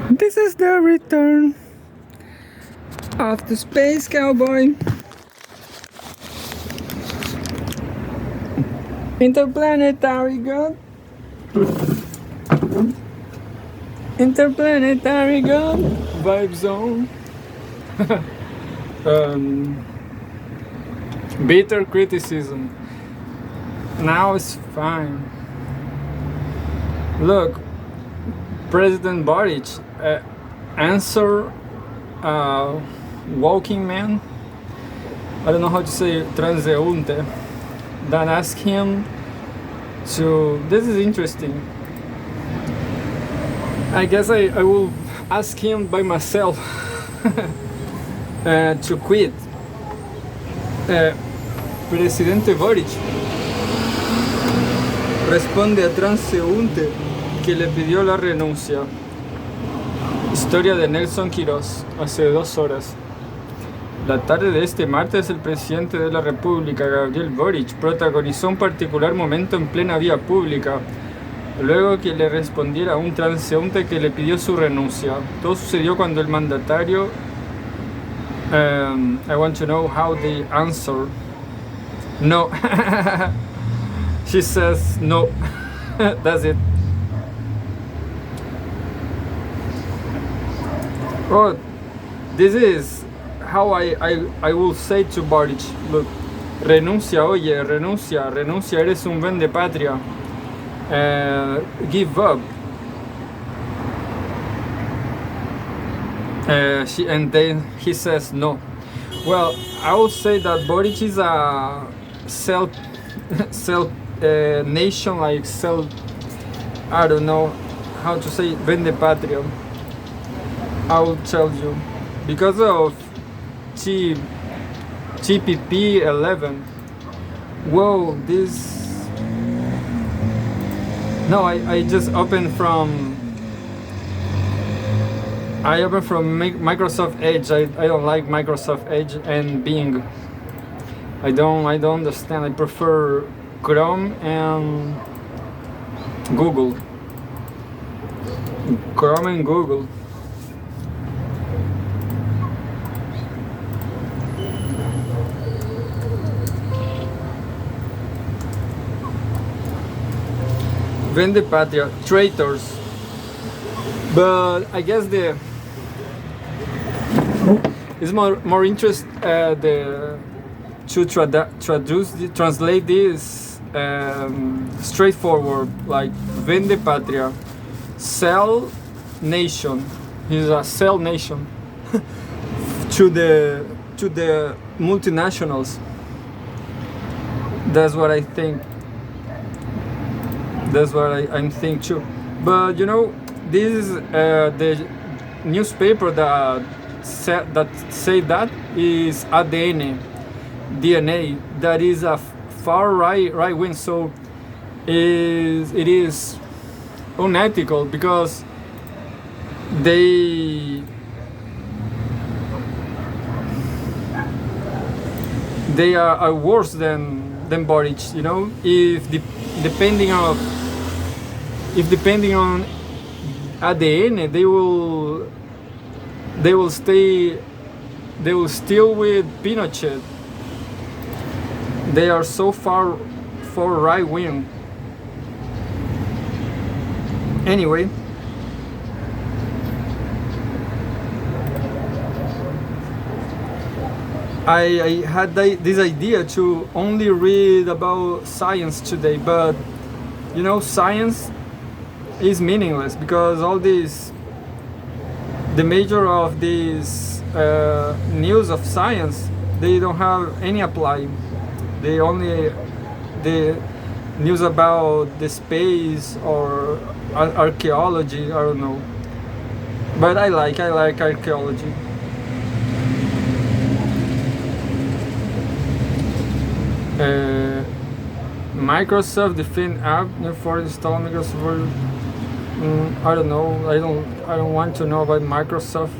This is the return of the space cowboy. Interplanetary gun. Interplanetary gun. Vibe zone. Bitter criticism. Now it's fine. Look, President Boric answer walking man. I don't know how to say transeunte. That ask him to. This is interesting. I guess I will ask him by myself to quit. Presidente Boric responde a transeúnte que le pidió la renuncia. Historia de Nelson Quiroz, hace 2 horas. La tarde de este martes, el presidente de la República, Gabriel Boric, protagonizó un particular momento en plena vía pública, luego que le respondiera a un transeúnte que le pidió su renuncia. Todo sucedió cuando el mandatario... I want to know how they answer. No. She says no. That's it. Oh, this is how I will say to Boric. Look, renuncia, oye, renuncia, eres un vende patria. Give up. And then he says no. Well, I would say that Boric is a self nation, like self. I don't know how to say vende patria. I will tell you, because of TPP 11. Whoa, this. No, I just opened from. I opened from Microsoft Edge. I don't like Microsoft Edge and Bing. I don't understand. I prefer Chrome and Google. Chrome and Google. Vende patria, traitors. But I guess it's more interest to translate this straightforward, like vende patria, sell nation. He's a sell nation to the multinationals. That's what I think. That's what I'm thinking too. But you know, this is the newspaper that say that is ADN, DNA. That is a far right wing. So it is unethical because they are worse than Boric. You know, if depending on ADN, they will still with Pinochet. They are so far right wing. Anyway, I had this idea to only read about science today, but you know, science is meaningless because all these, the major of these news of science, they don't have any apply. They only the news about the space or archaeology. I don't know, but I like archaeology. Microsoft Defend app for install Microsoft. I don't know. I don't want to know about Microsoft.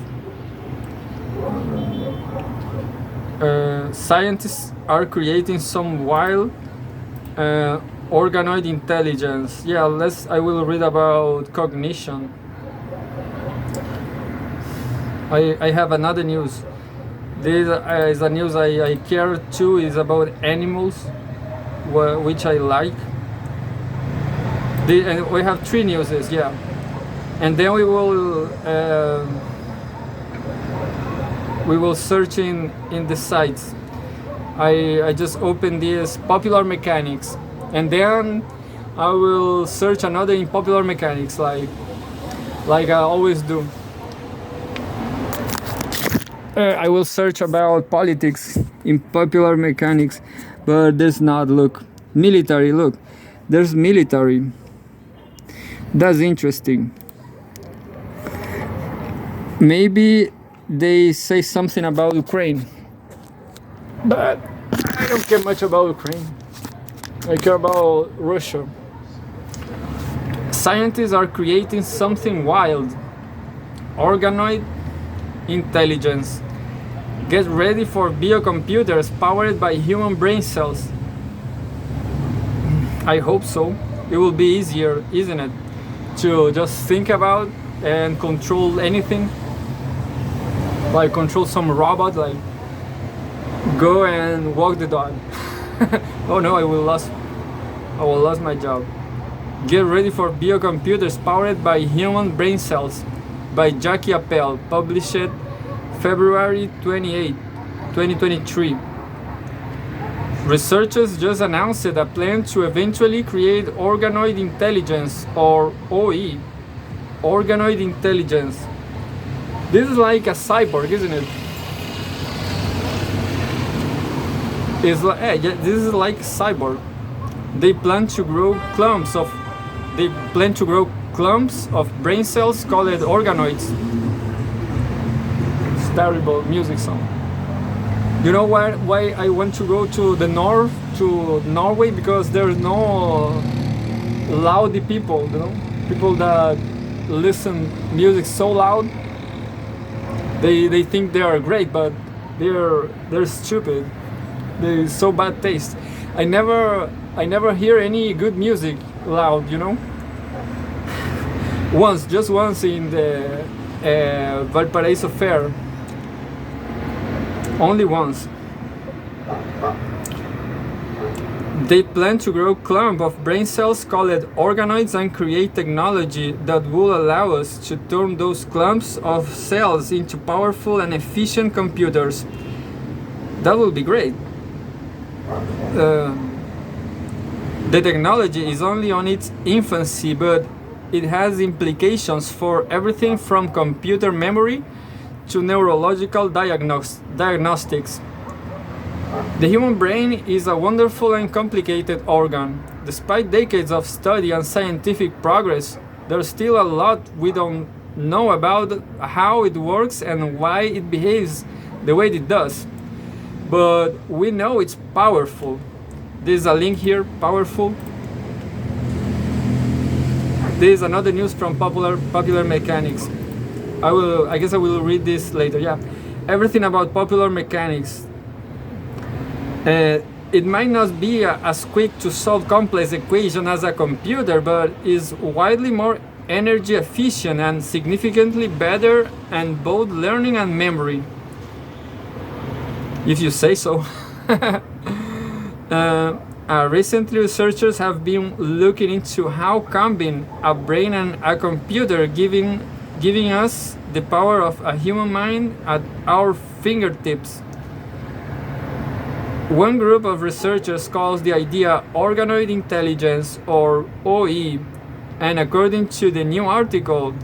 Scientists are creating some wild organoid intelligence. Yeah, I will read about cognition. I have another news. This is a news I care too. Is about animals, which I like. And we have three newses, yeah, and then we will search in the sites. I just opened this popular mechanics, and then I will search another in popular mechanics, like I always do. I will search about politics in popular mechanics, but there's not. Look, military. Look, there's military. That's interesting. Maybe they say something about Ukraine, but I don't care much about Ukraine. I care about Russia. Scientists are creating something wild. Organoid intelligence. Get ready for biocomputers powered by human brain cells. I hope so. It will be easier, isn't it, to just think about and control anything, like control some robot, like go and walk the dog. Oh no, I will lose my job. Get ready for biocomputers powered by human brain cells, by Jackie Appel, published February 28, 2023. Researchers just announced a plan to eventually create organoid intelligence, or OE. Organoid intelligence. This is like a cyborg, isn't it? This is like cyborg. They plan to grow clumps of brain cells called organoids. It's terrible music song. You know why I want to go to the north, to Norway? Because there's no loud people, people that listen music so loud. They think they are great, but they're stupid. They're so bad taste. I never hear any good music loud, Just once in the Valparaiso Fair. Only once. They plan to grow clump of brain cells called organoids and create technology that will allow us to turn those clumps of cells into powerful and efficient computers. That will be great. The technology is only on its infancy, but it has implications for everything from computer memory to neurological diagnostics. The human brain is a wonderful and complicated organ. Despite decades of study and scientific progress, there's still a lot we don't know about how it works and why it behaves the way it does. But we know it's powerful. There's a link here, powerful. This is another news from Popular Mechanics. I guess I will read this later. Yeah, everything about Popular Mechanics. It might not be as quick to solve complex equations as a computer, but is widely more energy efficient and significantly better at both learning and memory. If you say so. Recently, researchers have been looking into how combining a brain and a computer giving us the power of a human mind at our fingertips. One group of researchers calls the idea organoid intelligence, or OE, and according to the new article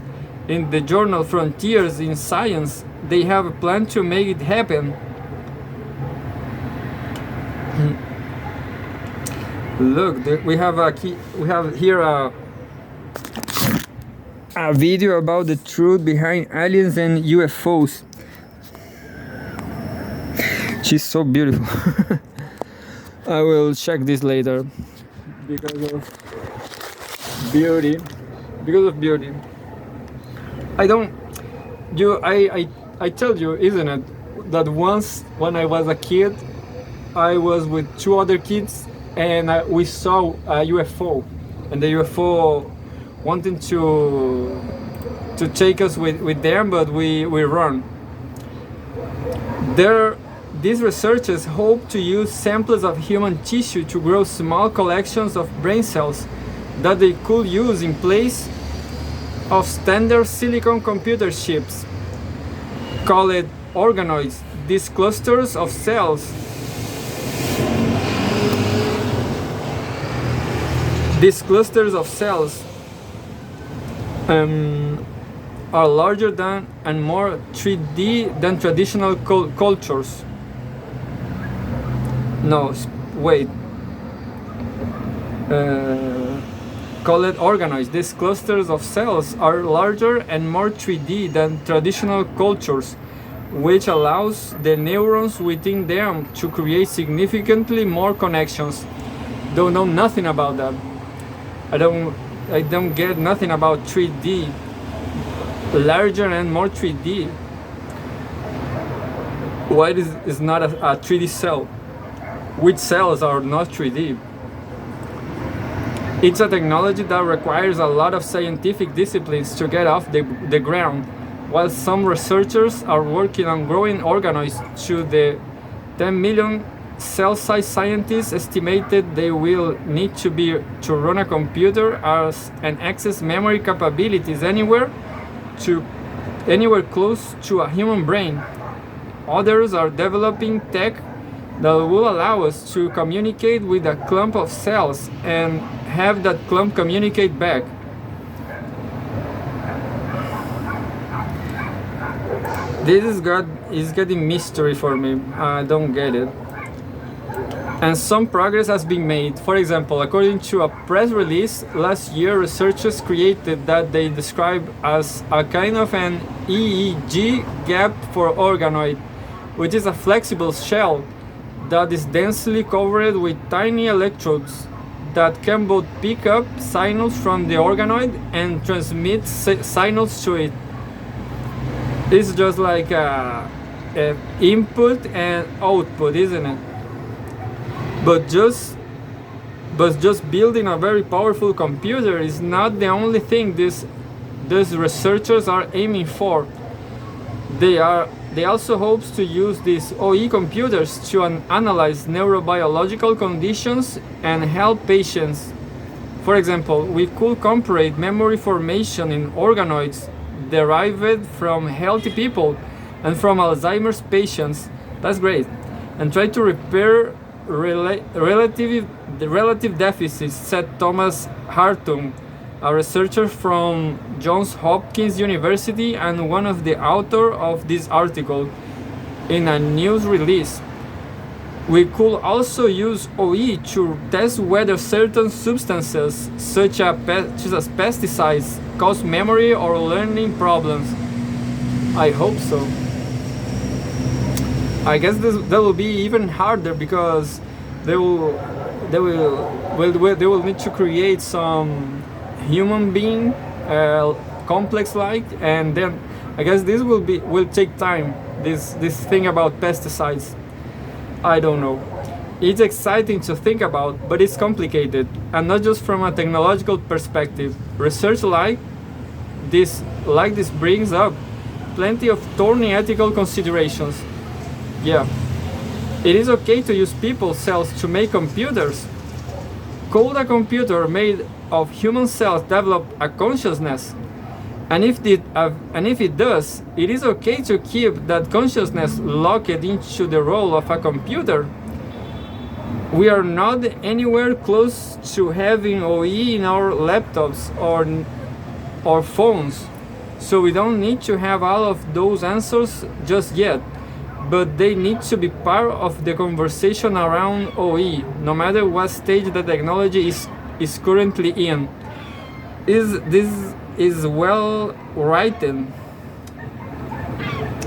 in the journal Frontiers in Science, they have a plan to make it happen. Look, we have here a video about the truth behind aliens and UFOs. She's so beautiful. I will check this later because of beauty. I told you, isn't it, that once when I was a kid, I was with two other kids and we saw a UFO, and the UFO wanted to take us with them, but we run. There, these researchers hope to use samples of human tissue to grow small collections of brain cells that they could use in place of standard silicon computer chips, called organoids. These clusters of cells are larger than and more 3D than traditional cultures. No, wait. Called organoids. These clusters of cells are larger and more 3D than traditional cultures, which allows the neurons within them to create significantly more connections. Don't know nothing about that. I don't get nothing about 3D. Larger and more 3D. Why is not a 3D cell? Which cells are not 3D? It's a technology that requires a lot of scientific disciplines to get off the ground, while some researchers are working on growing organoids to the 10 million cell size. Scientists estimated they will need to run a computer and access memory capabilities anywhere close to a human brain. Others are developing tech that will allow us to communicate with a clump of cells and have that clump communicate back. This is getting mystery for me. I don't get it. And some progress has been made. For example, according to a press release last year, researchers created that they describe as a kind of an EEG gap for organoid, which is a flexible shell that is densely covered with tiny electrodes that can both pick up signals from the organoid and transmit signals to it. It's just like a input and output, isn't it? But just building a very powerful computer is not the only thing these researchers are aiming for. They also hope to use these OE computers to analyze neurobiological conditions and help patients. For example, we could compare memory formation in organoids derived from healthy people and from Alzheimer's patients. That's great. And try to repair the relative deficits, said Thomas Hartung, a researcher from Johns Hopkins University and one of the authors of this article, in a news release. We could also use OE to test whether certain substances, such as pesticides, cause memory or learning problems. I hope so. I guess that will be even harder because they will need to create some human being complex like, and then I guess this will take time. This thing about pesticides, I don't know. It's exciting to think about, but it's complicated, and not just from a technological perspective. Research like this brings up plenty of thorny ethical considerations. Yeah, it is okay to use people's cells to make computers. Could a computer made of human cells develop a consciousness? And if it does, it is okay to keep that consciousness locked into the role of a computer. We are not anywhere close to having OE in our laptops or phones, so we don't need to have all of those answers just yet. But they need to be part of the conversation around OE, no matter what stage the technology is currently in. This is well written.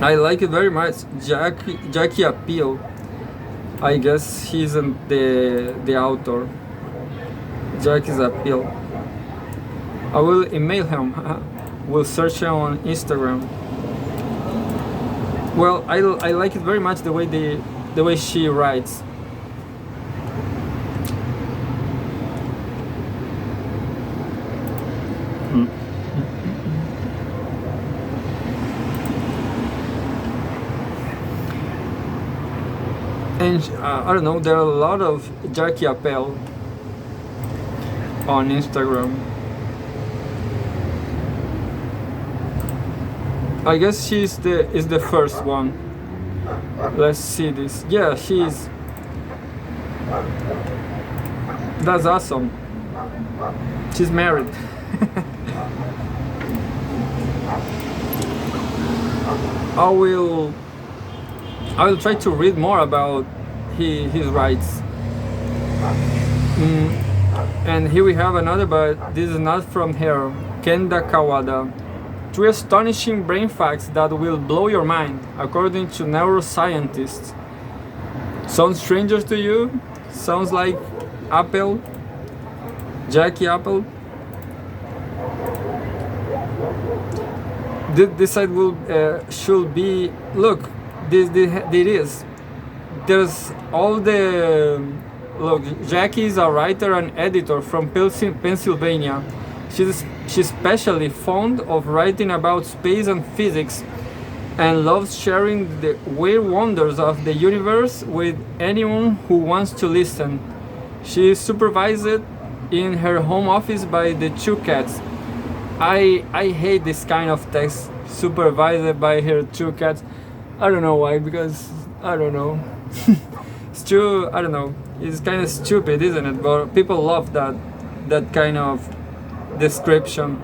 I like it very much. Jackie Appeal. I guess he's the author. Jackie's Appeal. I will email him. We'll search him on Instagram. Well, I like it very much the way she writes. And I don't know, there are a lot of Jackie Appel on Instagram. I guess she's the first one. Let's see this. Yeah, she's. That's awesome. She's married. I will try to read more about his rights. And here we have another, but this is not from her. Kenda Kawada. 3 astonishing brain facts that will blow your mind, according to neuroscientists. Sounds stranger to you? Sounds like Apple? Jackie Apple? This side will should be, look, this it is. There's all the, look, Jackie is a writer and editor from Pennsylvania. She's especially fond of writing about space and physics, and loves sharing the weird wonders of the universe with anyone who wants to listen. She is supervised in her home office by the 2 cats. I hate this kind of text, supervised by her 2 cats. I don't know why, because I don't know. It's too, I don't know. It's kind of stupid, isn't it? But people love that kind of description.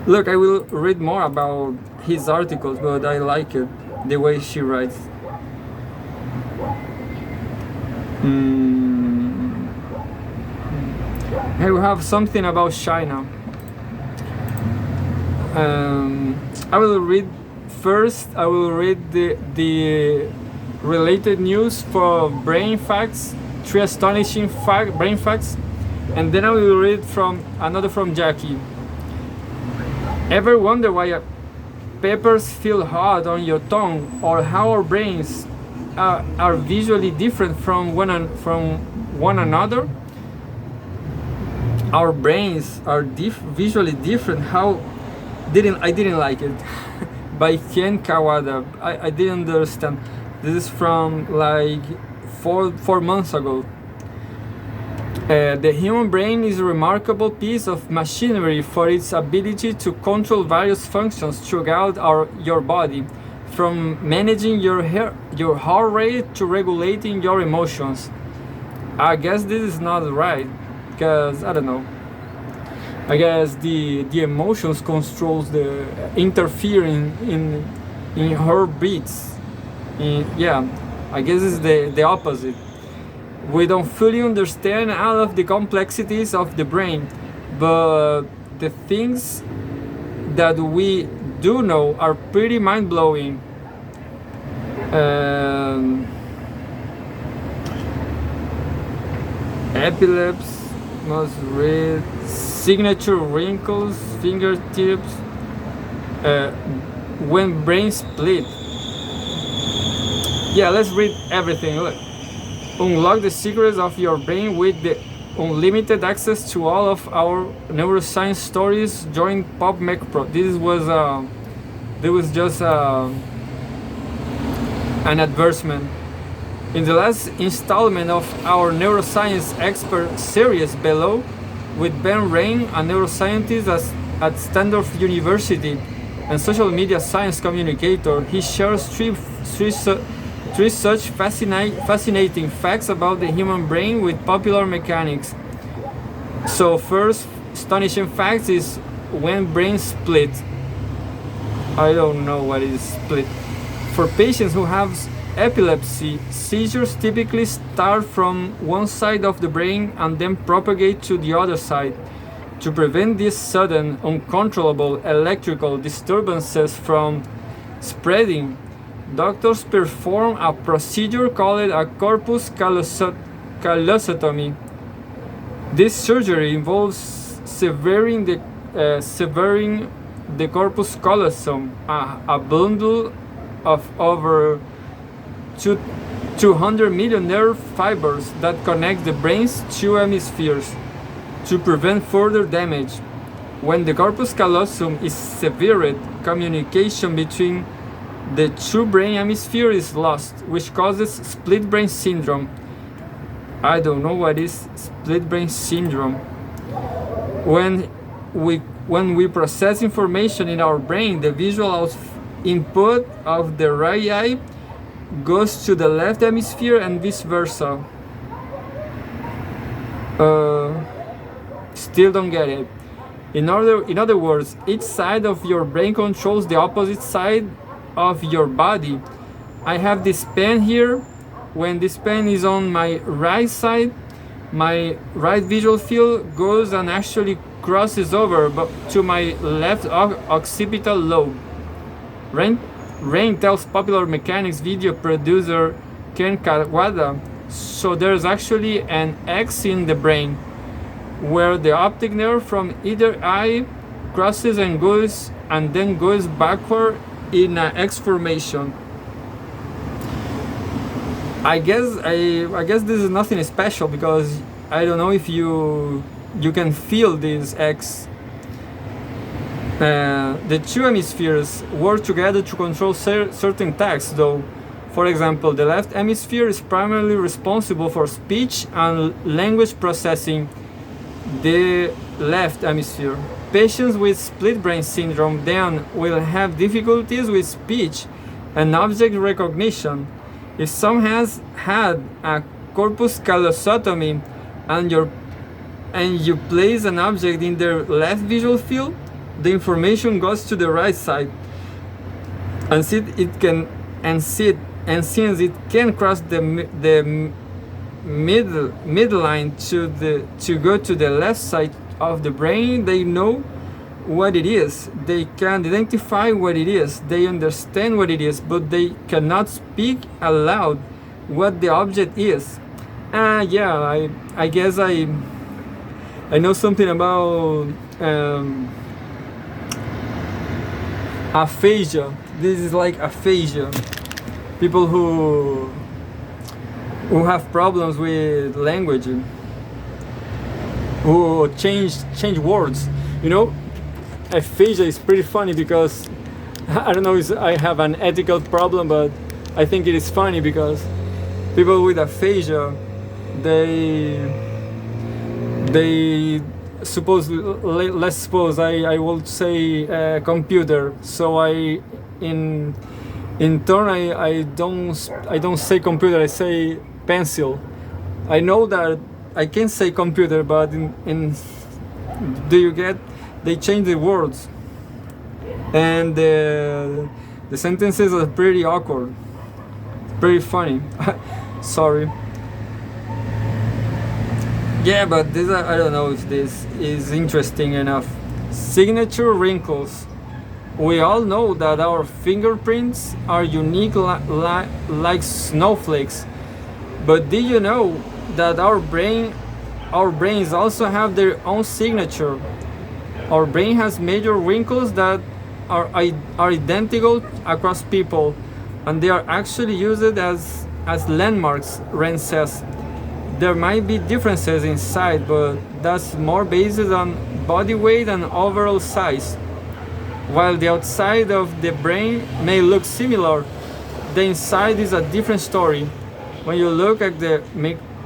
Look, I will read more about his articles, but I like it, the way she writes. Here we have something about China. I will read first. I will read the related news for brain facts, 3 astonishing brain facts, and then I will read from another from Jackie. Ever wonder why peppers feel hot on your tongue, or how our brains are visually different from one another? Our brains are visually different. How I didn't like it. By Ken Kawada. I didn't understand. This is from like four months ago. The human brain is a remarkable piece of machinery for its ability to control various functions throughout your body, from managing your heart rate to regulating your emotions. I guess this is not right, because I don't know. I guess the emotions controls the interfering in her beats. Yeah, I guess it's the opposite. We don't fully understand all of the complexities of the brain, but the things that we do know are pretty mind-blowing. Epilepsy, must read, signature wrinkles, fingertips, when brains split. Yeah, let's read everything. Look. Unlock the secrets of your brain with the unlimited access to all of our neuroscience stories. Join PubMed Pro. This was just an advertisement. In the last installment of our neuroscience expert series below, with Ben Rain, a neuroscientist at Stanford University and social media science communicator, he shares three such fascinating facts about the human brain with popular mechanics. So first astonishing fact is when brains split. I don't know what is split. For patients who have epilepsy, seizures typically start from one side of the brain and then propagate to the other side. To prevent these sudden, uncontrollable electrical disturbances from spreading, doctors perform a procedure called a corpus callosotomy. This surgery involves severing the corpus callosum, a bundle of over 200 million nerve fibers that connect the brain's 2 hemispheres, to prevent further damage. When the corpus callosum is severed, communication between the true brain hemisphere is lost, which causes split brain syndrome. I don't know what is split brain syndrome. When we process information in our brain, the visual input of the right eye goes to the left hemisphere and vice versa. Still don't get it. In other words, each side of your brain controls the opposite side of your body. I have this pen here. When this pen is on my right side, my right visual field goes and actually crosses over to my left occipital lobe. Rain tells Popular Mechanics video producer Ken Kawada, so there's actually an X in the brain, where the optic nerve from either eye crosses and then goes backward in an X formation. I guess this is nothing special, because I don't know if you can feel this X. The two hemispheres work together to control certain tasks, though. For example, the left hemisphere is primarily responsible for speech and language processing. The left hemisphere. Patients with split brain syndrome then will have difficulties with speech and object recognition. If someone has had a corpus callosotomy and you place an object in their left visual field, the information goes to the right side, and since it can cross the midline to go to the left side of the brain, they know what it is. They can identify what it is. They understand what it is, but they cannot speak aloud what the object is. Yeah, I guess I know something about aphasia. This is like aphasia. People who have problems with language, who change words. You know, aphasia is pretty funny, because I don't know if I have an ethical problem, but I think it is funny because people with aphasia, they let's suppose I will say computer, so in turn I don't say computer, I say pencil. I know that I can say computer, but do you get, they change the words, and the sentences are pretty awkward, pretty funny. Sorry. Yeah, but this, I don't know if this is interesting enough. Signature wrinkles. We all know that our fingerprints are unique like snowflakes. But did you know that our brains also have their own signature? Our brain has major wrinkles that are identical across people, and they are actually used as landmarks, Ren says. There might be differences inside, but that's more based on body weight and overall size. While the outside of the brain may look similar, the inside is a different story. When you look at the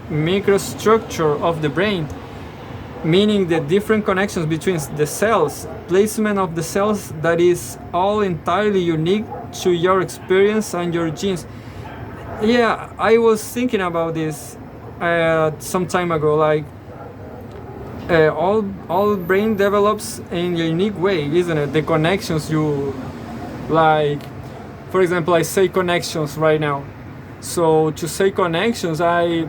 microstructure of the brain, meaning the different connections between the cells, placement of the cells, that is all entirely unique to your experience and your genes. Yeah, I was thinking about this some time ago, like all brain develops in a unique way, isn't it? The connections you, like, for example, I say connections right now. So to say connections, I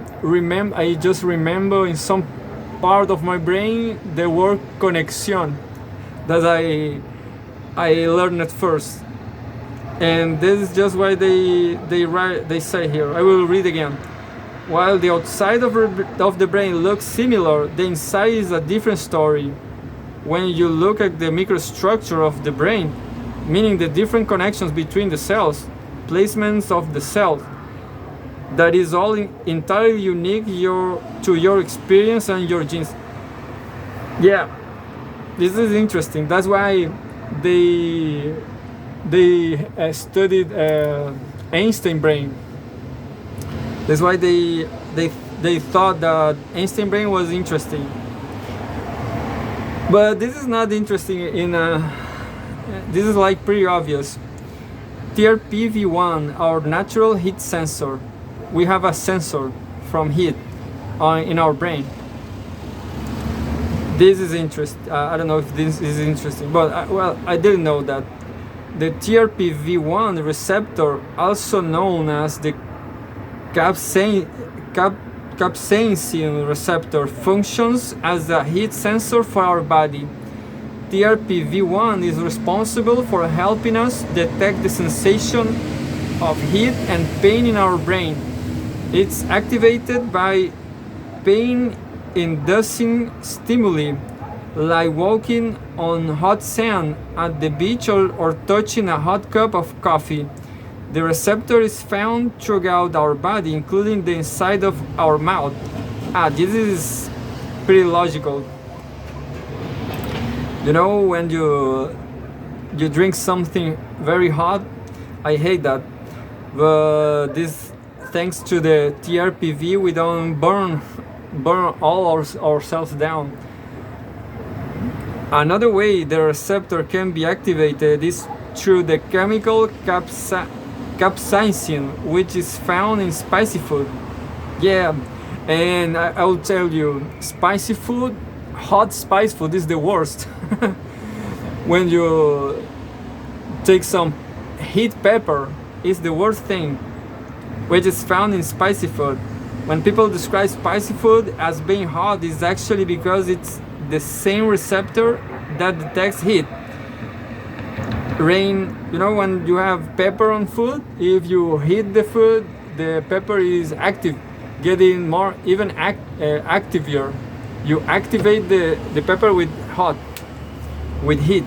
just remember in some part of my brain the word conexión that I learned at first, and this is just why they say here. I will read again. While the outside of the brain looks similar, the inside is a different story. When you look at the microstructure of the brain, meaning the different connections between the cells, placements of the cells, that is all entirely unique to your experience and your genes. Yeah, this is interesting. That's why they studied Einstein brain. That's why they thought that Einstein brain was interesting. But this is not interesting in this is like pretty obvious. TRPV1, our natural heat sensor. We have a sensor from heat in our brain. This is interesting. I don't know if this is interesting, but I didn't know that. The TRPV1 receptor, also known as the capsaicin receptor, functions as a heat sensor for our body. TRPV1 is responsible for helping us detect the sensation of heat and pain in our brain. It's activated by pain-inducing stimuli, like walking on hot sand at the beach or touching a hot cup of coffee. The receptor is found throughout our body, including the inside of our mouth. This is pretty logical. You know, when you drink something very hot, I hate that. But this, thanks to the TRPV, we don't burn all ourselves down. Another way the receptor can be activated is through the chemical capsaicin, which is found in spicy food. Yeah, and I will tell you, spicy food, hot spice food is the worst. When you take some heat pepper, it's the worst thing, which is found in spicy food. When people describe spicy food as being hot, it's actually because it's the same receptor that detects heat. Rain, you know, when you have pepper on food, if you heat the food, the pepper is active, getting more even activer. You activate the pepper with heat.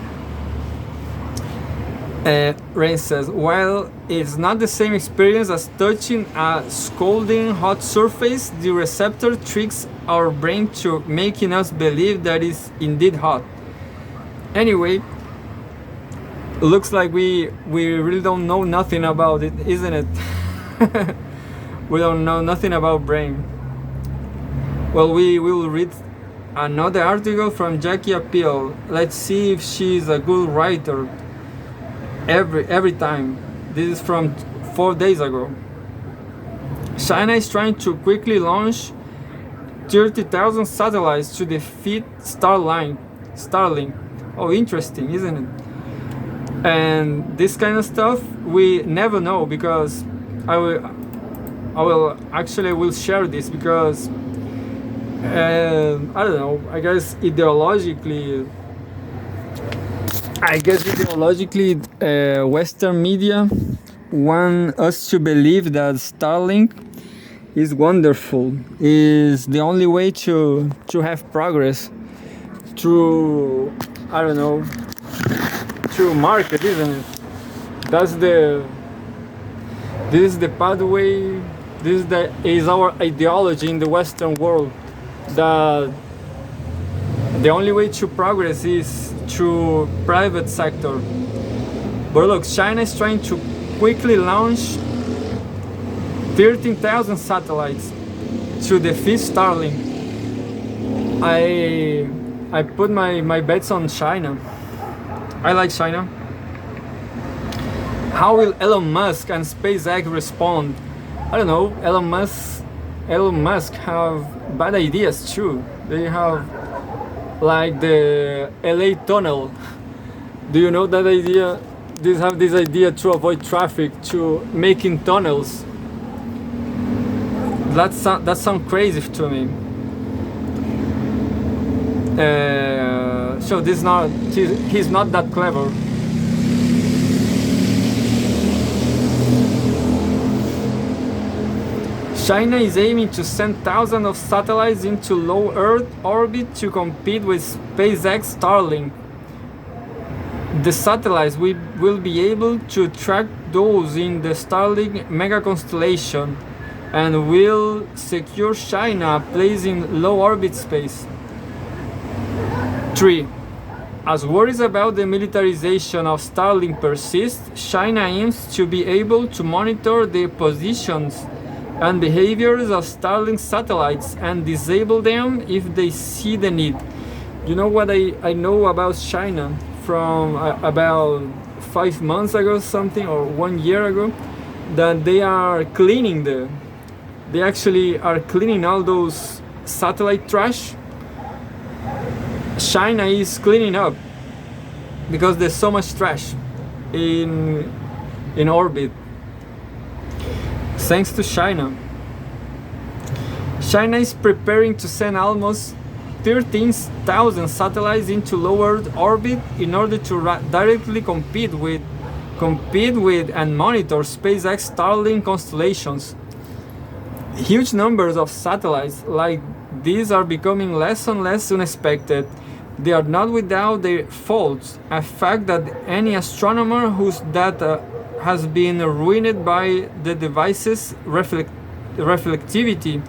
Rain says, while it's not the same experience as touching a scalding hot surface, the receptor tricks our brain to making us believe that it's indeed hot. Anyway, looks like we really don't know nothing about it, isn't it? We don't know nothing about brain. Well, we will read another article from Jackie Appeal. Let's see if she's a good writer. Every time. This is from 4 days ago. China is trying to quickly launch 30,000 satellites to defeat Starlink. Oh, interesting, isn't it? And this kind of stuff we never know, because I will share this because I don't know, I guess ideologically Western media want us to believe that Starlink is wonderful, is the only way to have progress through, I don't know, through market, isn't it? This is the pathway, this is our ideology in the Western world, that the only way to progress is through private sector. But look, China is trying to quickly launch 13,000 satellites to defeat Starlink. I put my bets on China. I like China. How will Elon Musk and SpaceX respond? I don't know. Elon Musk have bad ideas too. They have like the LA tunnel. Do you know that idea? They have this idea to avoid traffic, to making tunnels. That sounds crazy to me. So he's not that clever. China is aiming to send thousands of satellites into low Earth orbit to compete with SpaceX Starlink. The satellites will be able to track those in the Starlink mega constellation and will secure China a place in low orbit space. 3. As worries about the militarization of Starlink persist, China aims to be able to monitor the positions and behaviors of Starlink satellites and disable them if they see the need. You know what I know about China from about 5 months ago something, or 1 year ago, that they actually are cleaning all those satellite trash. China is cleaning up because there's so much trash in orbit. Thanks to China. China is preparing to send almost 13,000 satellites into low Earth orbit in order to directly compete with and monitor SpaceX Starlink constellations. Huge numbers of satellites like these are becoming less and less unexpected. They are not without their faults, a fact that any astronomer whose data has been ruined by the device's reflectivity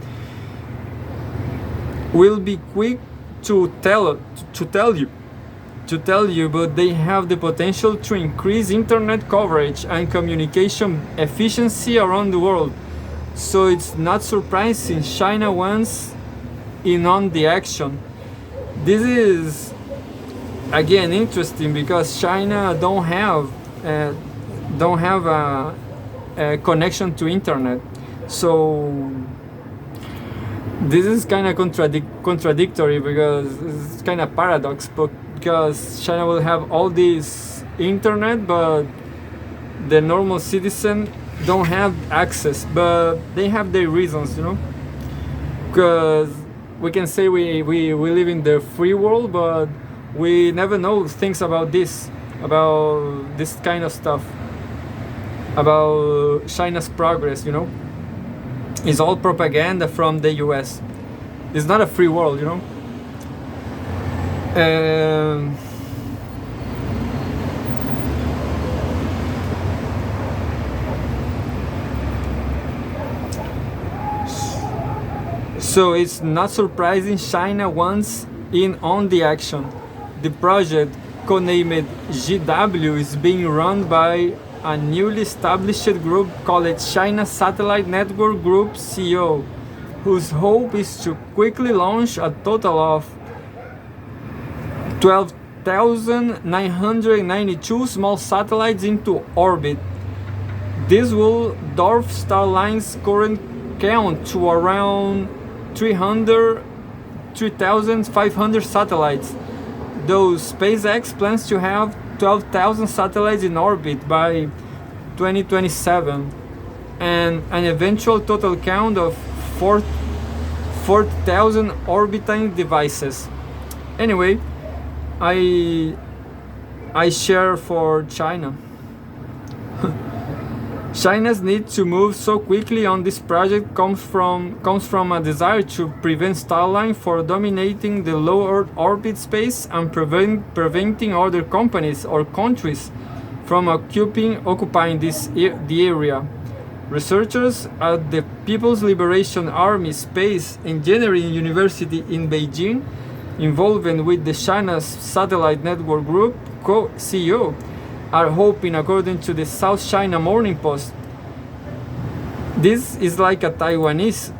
will be quick to tell you, but they have the potential to increase internet coverage and communication efficiency around the world. So it's not surprising China wants in on the action. This is again interesting because China don't have a connection to internet. So this is kind of contradictory because it's kind of paradox, because China will have all this internet, but the normal citizen don't have access. But they have their reasons, you know, because we can say we live in the free world, but we never know things about this kind of stuff, about China's progress, you know. It's all propaganda from the US. It's not a free world, you know. So it's not surprising China wants in on the action. The project, codenamed GW, is being run by a newly established group called China Satellite Network Group CO, whose hope is to quickly launch a total of 12,992 small satellites into orbit. This will dwarf Starlink's current count to around 3,500 satellites, though SpaceX plans to have 12,000 satellites in orbit by 2027 and an eventual total count of 4,000 orbiting devices. Anyway, I share for China. China's need to move so quickly on this project comes from a desire to prevent Starlink from dominating the low Earth orbit space and preventing other companies or countries from occupying the area. Researchers at the People's Liberation Army Space Engineering University in Beijing, involved with the China's Satellite Network Group CEO, are hoping, according to the South China Morning Post, this is like a Taiwanese,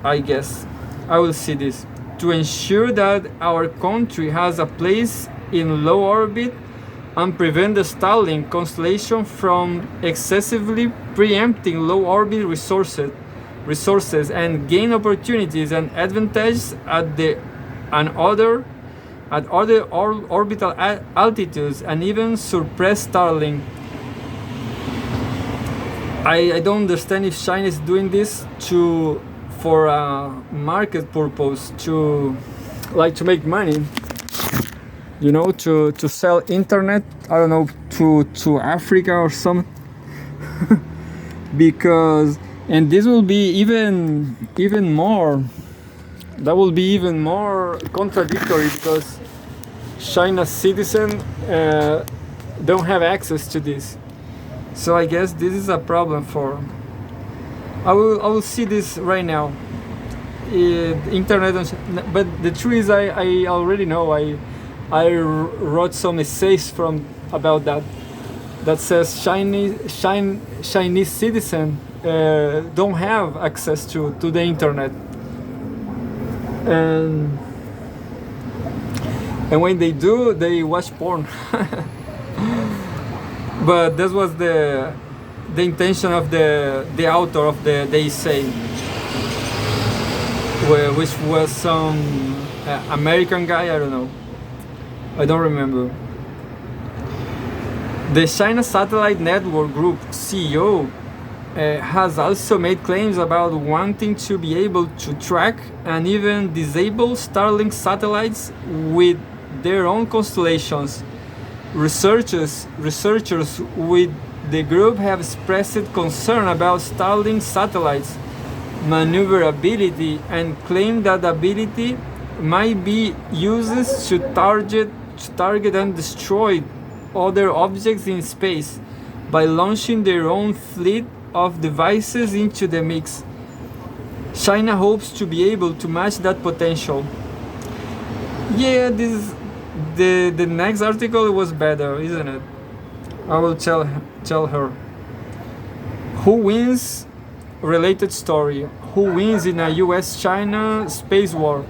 I guess, I will see this, to ensure that our country has a place in low orbit and prevent the Starlink constellation from excessively preempting low orbit resources and gain opportunities and advantages at other orbital altitudes and even surpass Starlink. I don't understand if China is doing this for a market purpose, to make money, you know, to sell internet, I don't know, to Africa or something. Because, and this will be even more, that will be even more contradictory, because China's citizens don't have access to this. So I guess this is a problem for. I will see this right now. Internet, but the truth is I already know. wrote some essays from about that. That says Chinese citizens don't have access to the internet, and when they do, they watch porn. But this was the intention of the author of the essay, which was some American guy, I don't know, I don't remember. The China Satellite Network Group CEO has also made claims about wanting to be able to track and even disable Starlink satellites with their own constellations. Researchers with the group have expressed concern about Starlink satellites' maneuverability and claim that the ability might be used to target and destroy other objects in space by launching their own fleet of devices into the mix. China hopes to be able to match that potential. Yeah, the next article was better, isn't it? I will tell her. Who wins? Related story. Who wins in a US-China space war?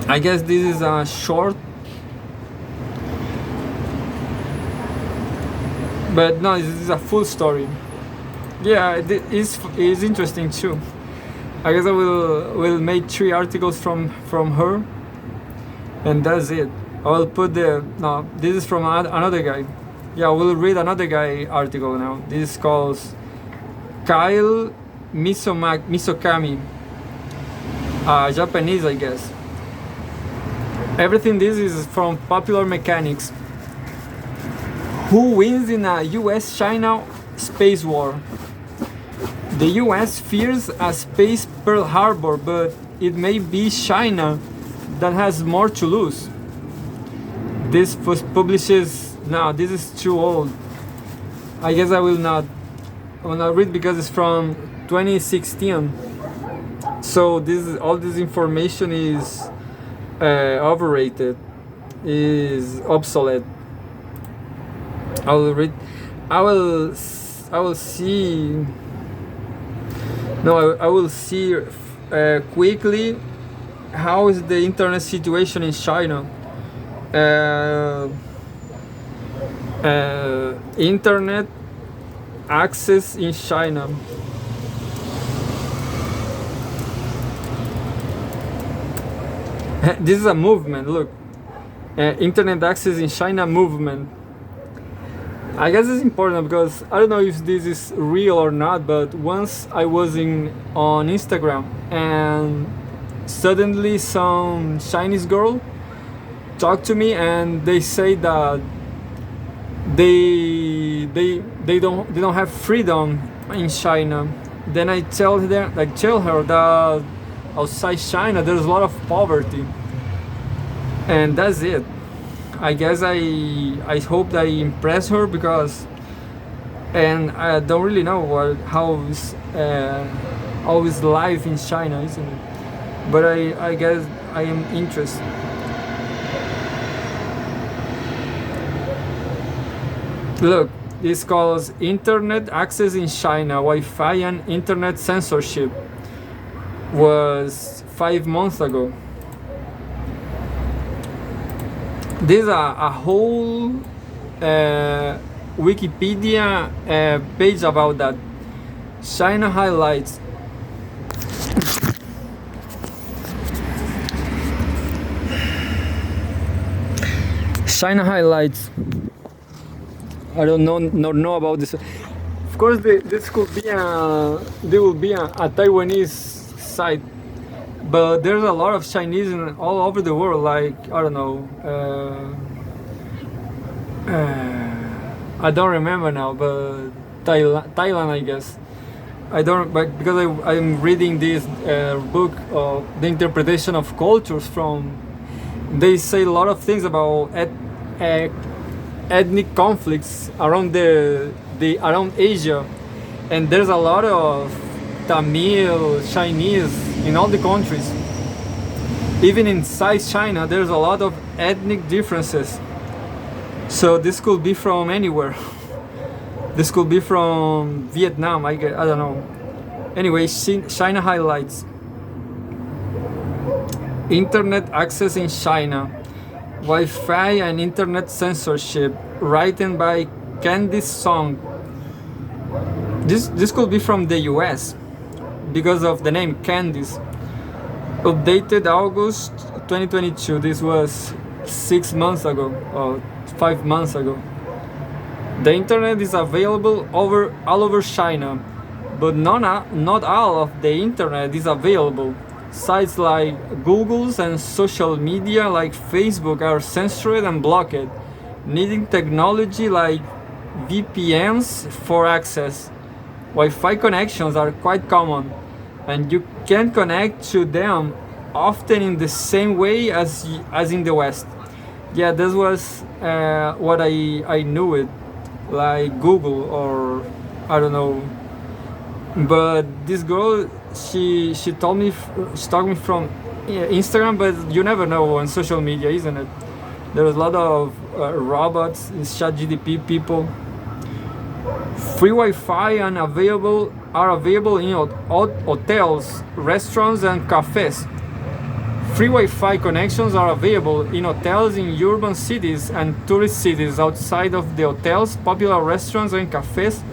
I guess this is a short, but no, this is a full story. Yeah, it is interesting too. I guess I will make 3 articles from her, and that's it. I will put this is from another guy. Yeah, we'll read another guy article now. This is called Kyle Misokami, Japanese, I guess. Everything this is from Popular Mechanics. Who wins in a US-China space war? The US fears a space Pearl Harbor, but it may be China that has more to lose. This was publishes. No, this is too old. I guess I will not read because it's from 2016. So all this information is overrated, is obsolete. I will read. I will see. No, I will see quickly how is the internet situation in China. Internet access in China. This is a movement. Look, internet access in China movement. I guess it's important because I don't know if this is real or not, but once I was on Instagram and suddenly some Chinese girl talked to me and they say that they don't have freedom in China. Then I tell her that outside China there's a lot of poverty, and that's it. I guess I hope that I impress her because, and I don't really know how is life in China, isn't it? But I guess I am interested. Look, this calls Internet Access in China, Wi-Fi and Internet Censorship. Was 5 months ago. There's a whole Wikipedia page about that. China highlights. China highlights. I don't know about this. Of course, this could be there will be a Taiwanese site, but there's a lot of Chinese all over the world. Like I don't know, I don't remember now, but Thailand, I guess. I don't, but because I'm reading this book of the interpretation of cultures from. They say a lot of things about ethnic conflicts around around Asia, and there's a lot of Tamil, Chinese in all the countries. even inside China, there's a lot of ethnic differences. So this could be from anywhere. This could be from Vietnam, I don't know. Anyway, China highlights. Internet access in China. Wi-Fi and internet censorship. Written by Candice Song. This could be from the US because of the name Candice. Updated August 2022. This was 6 months ago or 5 months ago. The internet is available all over China, but not all of the internet is available. Sites like Google's and social media like Facebook are censored and blocked, needing technology like VPNs for access. Wi-Fi connections are quite common, and you can connect to them often in the same way as in the West. Yeah, this was what I knew it, like Google or I don't know. But this girl, she told me she talked me from Instagram, but you never know on social media, isn't it? There's a lot of robots, ChatGPT people. Free Wi-Fi are available in hotels, restaurants, and cafes. Free Wi-Fi connections are available in hotels in urban cities and tourist cities. Outside of the hotels, popular restaurants and cafes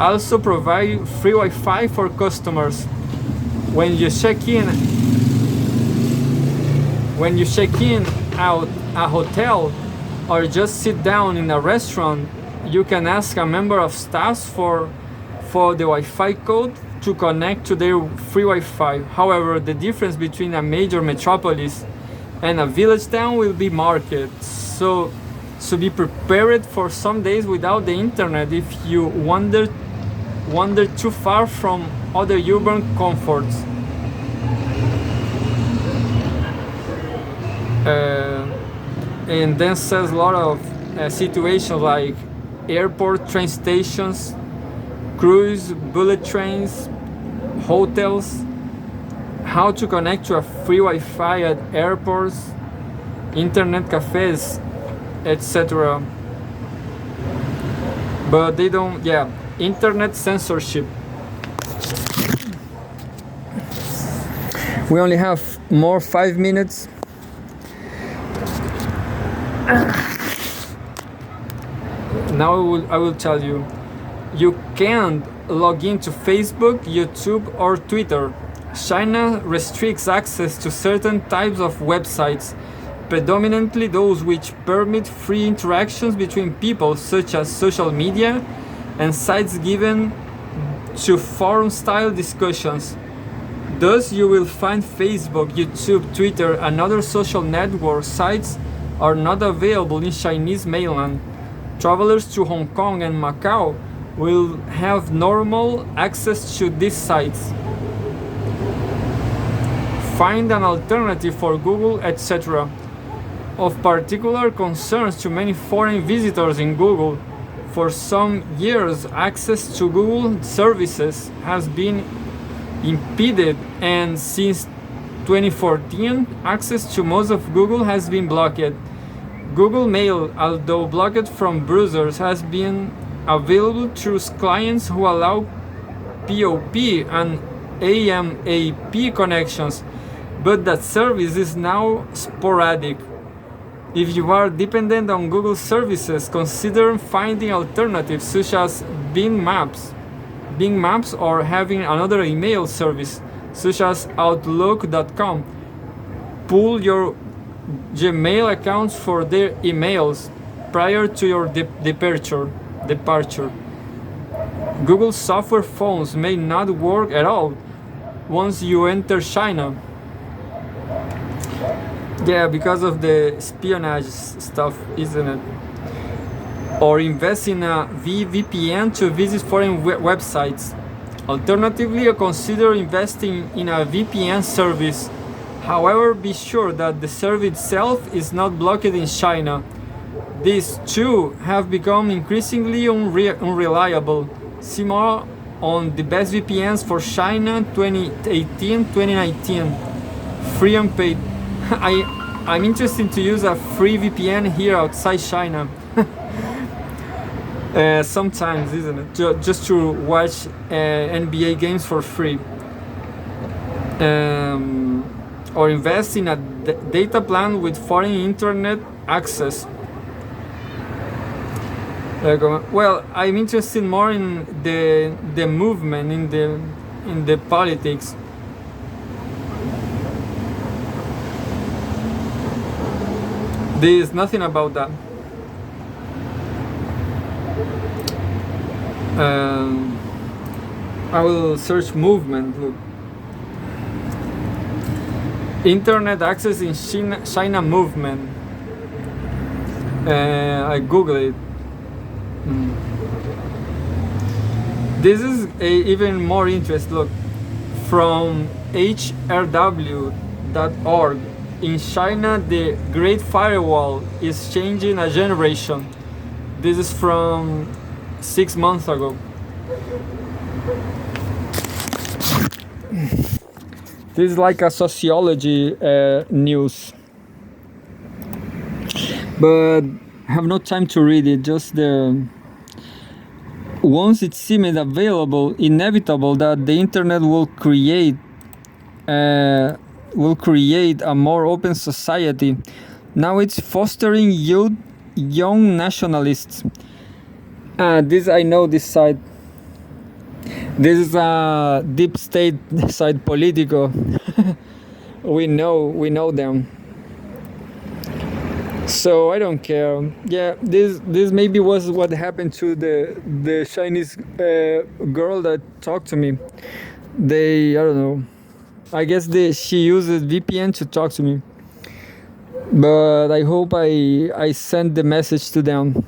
also provide free Wi-Fi for customers. When you check in at a hotel or just sit down in a restaurant, you can ask a member of staff for the Wi-Fi code to connect to their free Wi-Fi. However, the difference between a major metropolis and a village town will be marked. So be prepared for some days without the internet if you wander too far from other urban comforts. And then says a lot of situations like airport, train stations, cruise, bullet trains, hotels, how to connect to a free Wi-Fi at airports, internet cafes, etc. But they don't, internet censorship. We only have more 5 minutes. Now I will tell you. You can't log into Facebook, YouTube, or Twitter. China restricts access to certain types of websites, predominantly those which permit free interactions between people, such as social media and sites given to forum-style discussions. Thus, you will find Facebook, YouTube, Twitter, and other social network sites are not available in Chinese mainland. Travelers to Hong Kong and Macau will have normal access to these sites. Find an alternative for Google, etc. Of particular concern to many foreign visitors in Google, for some years access to Google services has been impeded, and since 2014 access to most of Google has been blocked. Google Mail, although blocked from browsers, has been available through clients who allow POP and AMAP connections, but that service is now sporadic. If you are dependent on Google services, consider finding alternatives such as Bing Maps, or having another email service such as Outlook.com. Pull your Gmail accounts for their emails prior to your departure. Google software phones may not work at all once you enter China. Yeah, because of the espionage stuff, isn't it? Or invest in a VPN to visit foreign websites. Alternatively, consider investing in a VPN service. However, be sure that the service itself is not blocked in China. These too have become increasingly unreliable. See more on the best VPNs for China 2018-2019. Free and paid. I'm interested to use a free VPN here outside China. Sometimes, isn't it? Just to watch NBA games for free. Or invest in a data plan with foreign internet access. Well, I'm interested more in the movement, in the politics. There's nothing about that. I will search movement. Look. Internet access in China movement. I Google it. This is even more interest. Look, from hrw.org. In China, the Great Firewall is changing a generation. This is from 6 months ago. This is like a sociology news, but I have no time to read it. Just once it seemed available, inevitable that the internet will create a more open society. Now it's fostering young nationalists. This I know this side. This is a deep state side, Politico. we know them. So I don't care. Yeah, this maybe was what happened to the Chinese girl that talked to me. I don't know. I guess she uses VPN to talk to me. But I hope I sent the message to them.